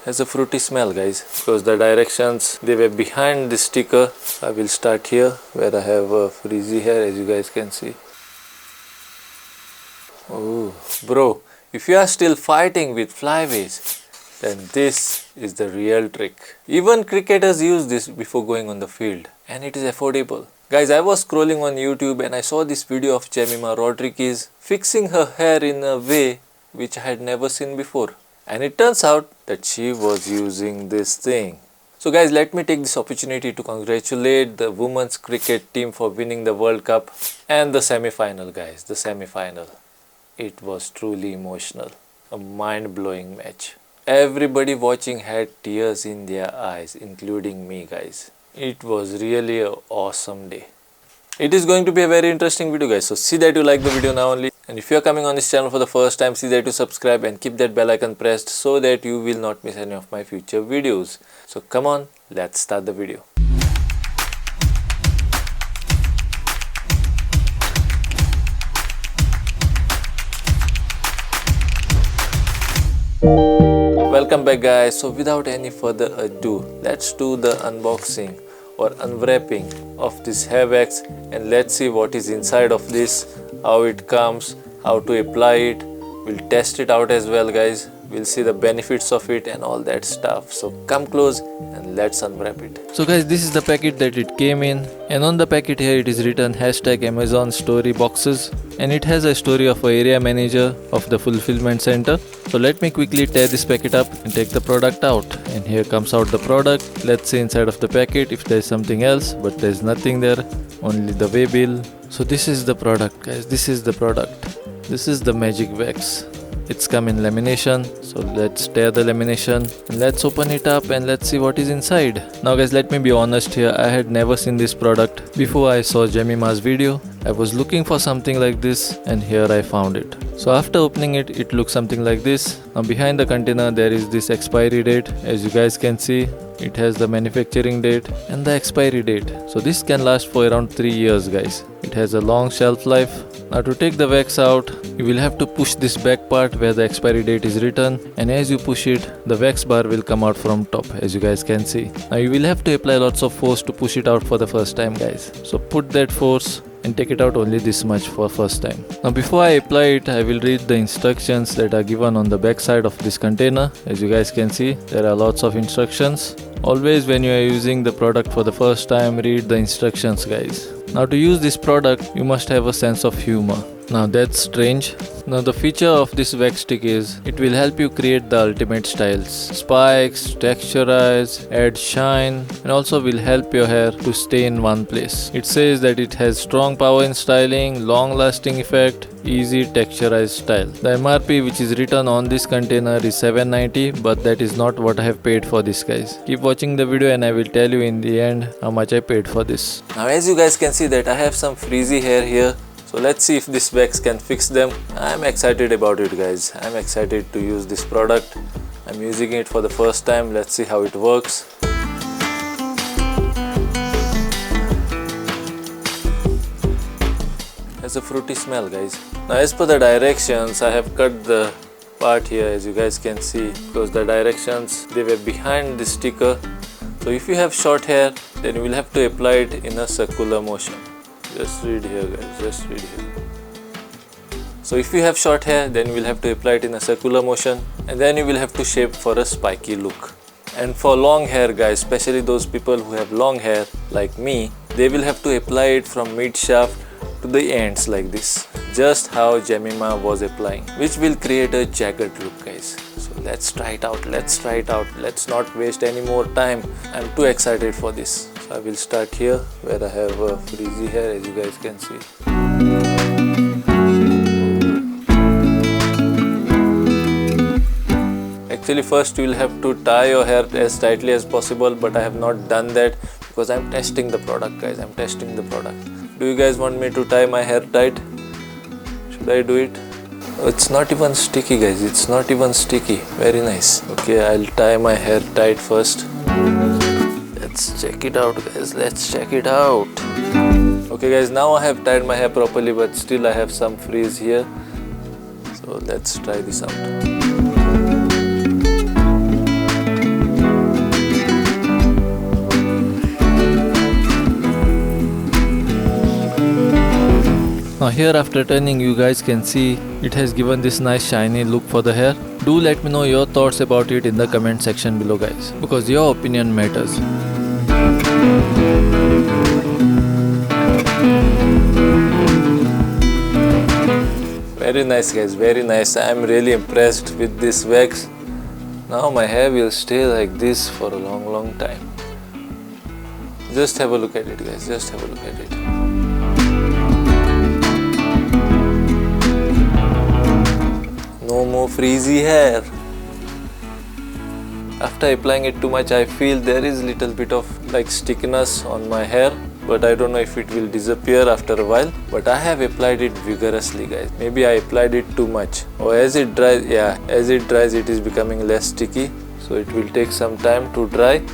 has a fruity smell, guys, because the directions they were behind the sticker. I will start here where I have frizzy hair, as you guys can see. Oh bro, if you are still fighting with flyaways, then this is the real trick. Even cricketers use this before going on the field, and it is affordable. Guys, I was scrolling on YouTube and I saw this video of Jemima Rodriguez fixing her hair in a way which I had never seen before. And it turns out that she was using this thing. So guys, let me take this opportunity to congratulate the women's cricket team for winning the World Cup and the semi-final, guys, the semi-final. It was truly emotional, a mind-blowing match. Everybody watching had tears in their eyes, including me, guys. It was really an awesome day. It is going to be a very interesting video, guys, so see that you like the video now only. And if you are coming on this channel for the first time, see that you subscribe and keep that bell icon pressed so that you will not miss any of my future videos. So come on, let's start the video. Welcome back, guys. So without any further ado, let's do the unboxing or unwrapping of this hair wax, and let's see what is inside of this, how it comes, how to apply it. We'll test it out as well, guys. We'll see the benefits of it and all that stuff. So come close and let's unwrap it. So guys, this is the packet that it came in, and on the packet here it is written #Amazon story boxes, and it has a story of an area manager of the fulfillment center. So let me quickly tear this packet up and take the product out, and here comes out the product. Let's see inside of the packet if there is something else, but there is nothing there, only the way bill. So this is the product, guys. This is the product. This is the magic wax. It's come in lamination, so let's tear the lamination and let's open it up and let's see what is inside. Now guys, let me be honest here, I had never seen this product before I saw Jemima's video. I was looking for something like this and here I found it. So after opening it, it looks something like this. Now behind the container there is this expiry date. As you guys can see, it has the manufacturing date and the expiry date. So this can last for around 3 years, guys. It has a long shelf life. Now to take the wax out, you will have to push this back part where the expiry date is written, and as you push it, the wax bar will come out from top, as you guys can see. Now you will have to apply lots of force to push it out for the first time, guys. So put that force and take it out only this much for first time. Now before I apply it, I will read the instructions that are given on the back side of this container. As you guys can see, there are lots of instructions. Always when you are using the product for the first time, read the instructions, guys. Now to use this product, you must have a sense of humor. Now that's strange. Now the feature of this wax stick is, it will help you create the ultimate styles. Spikes, texturize, add shine, and also will help your hair to stay in one place. It says that it has strong power in styling, long lasting effect, easy texturized style. The MRP which is written on this container is $7.90, but that is not what I have paid for this, guys. Keep watching the video and I will tell you in the end how much I paid for this. Now as you guys can see that I have some frizzy hair here. So let's see if this wax can fix them. I'm excited about it, guys. I'm excited to use this product. I'm using it for the first time. Let's see how it works. Has a fruity smell, guys. Now as per the directions, I have cut the part here, as you guys can see, because the directions they were behind the sticker. So if you have short hair, then you will have to apply it in a circular motion. Just read here, guys, just read here. So if you have short hair, then you will have to apply it in a circular motion, and then you will have to shape for a spiky look. And for long hair, guys, especially those people who have long hair like me, they will have to apply it from mid shaft to the ends like this, just how Jemima was applying, which will create a jagged look, guys. So let's try it out, let's try it out. Let's not waste any more time. I'm too excited for this. I will start here where I have a frizzy hair, as you guys can see. Actually first you will have to tie your hair as tightly as possible, but I have not done that because I'm testing the product, guys. I'm testing the product. Do you guys want me to tie my hair tight? Should I do it? Oh, it's not even sticky, guys. It's not even sticky. Very nice. Okay, I'll tie my hair tight first. Let's check it out, guys. Let's check it out. Okay, guys, now I have tied my hair properly, but still I have some frizz here. So let's try this out. Now here after turning, you guys can see it has given this nice shiny look for the hair. Do let me know your thoughts about it in the comment section below guys, because your opinion matters. Very nice guys, very nice. I am really impressed with this wax. Now my hair will stay like this for a long time. Just have a look at it guys, just have a look at it. No more frizzy hair. After applying it too much, I feel there is little bit of like stickiness on my hair, but I don't know if it will disappear after a while. But I have applied it vigorously guys. Maybe I applied it too much, or as it dries, as it dries it is becoming less sticky, so it will take some time to dry,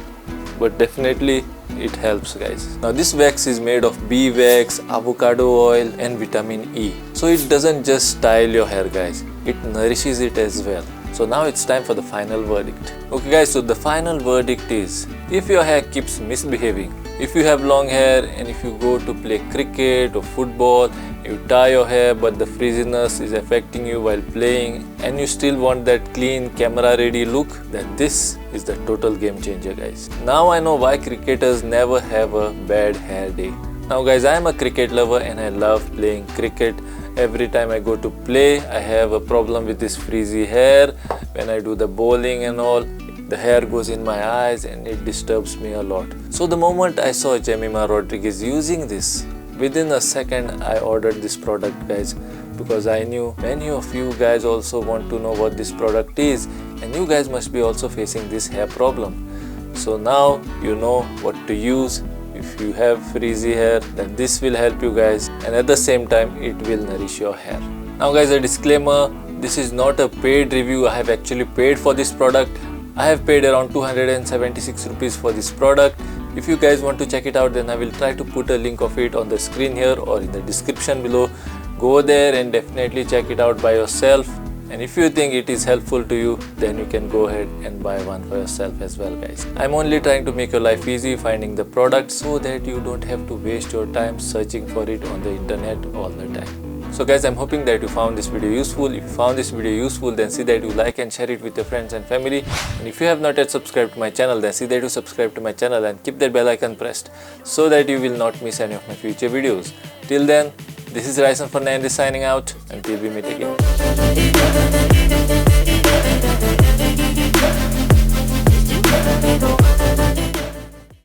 but definitely it helps guys. Now this wax is made of bee wax, avocado oil and vitamin E, so it doesn't just style your hair guys, it nourishes it as well. So now it's time for the final verdict. Okay guys, so the final verdict is, if your hair keeps misbehaving, if you have long hair and if you go to play cricket or football, you tie your hair but the frizziness is affecting you while playing, and you still want that clean camera ready look, then this is the total game changer guys. Now I know why cricketers never have a bad hair day. Now guys, I am a cricket lover and I love playing cricket. Every time I go to play, I have a problem with this frizzy hair. When I do the bowling and all, the hair goes in my eyes and it disturbs me a lot. So the moment I saw Jemima Rodriguez using this, within a second I ordered this product guys, because I knew many of you guys also want to know what this product is, and you guys must be also facing this hair problem. So now you know what to use. If you have frizzy hair, then this will help you guys, and at the same time it will nourish your hair. Now guys, a disclaimer, this is not a paid review. I have actually paid for this product. I have paid around 276 rupees for this product. If you guys want to check it out, then I will try to put a link of it on the screen here or in the description below. Go there and definitely check it out by yourself. And if you think it is helpful to you, then you can go ahead and buy one for yourself as well guys. I'm only trying to make your life easy finding the product, so that you don't have to waste your time searching for it on the internet all the time. So guys, I'm hoping that you found this video useful. If you found this video useful, then see that you like and share it with your friends and family. And if you have not yet subscribed to my channel, then see that you subscribe to my channel and keep that bell icon pressed, so that you will not miss any of my future videos. Till then, this is Ryson Fernandes signing out. Until we meet again.